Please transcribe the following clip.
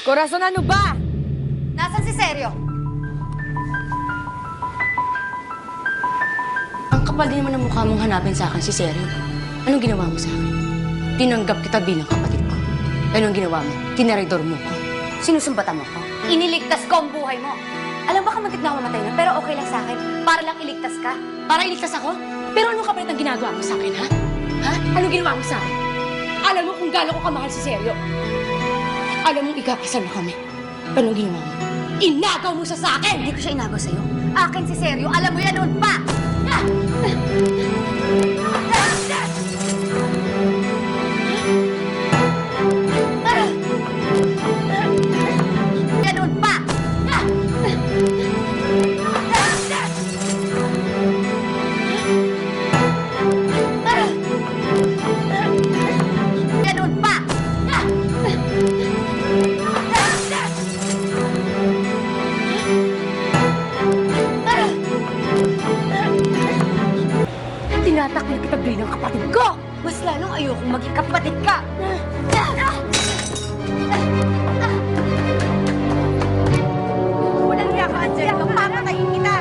Corazon, ano ba? Nasaan si Seryo? Ang kapal din naman ng mukha mong hanapin sa akin si Seryo. Anong ginawa mo sa akin? Tinanggap kita bilang kapatid ko. Anong ginawa mo? Tinaridor mo ko. Sinusumbatan mo ko. Iniligtas ko ang buhay mo. Alam ba kamuntik na ako mamatay na, pero okay lang sa akin. Para lang iligtas ka. Para iligtas ako? Pero anong kapalit ang ginagawa mo sa akin, ha? Ha? Anong ginawa mo sa akin? Alam mo kung gaano ko kamahal si Seryo. Alam mong ikakasal na kami. Anong ginawa mo? Inagaw mo siya sa akin! Hindi ko siya inagaw sa'yo. Akin si Seryo. Alam mo yan noon pa! Yan noon pa! Yan noon pa! Tinatakil kita bilang kapatid ko! Mas lalong ayokong maging kapatid ka! Walang niya ka, Angelica. Papatayin kita!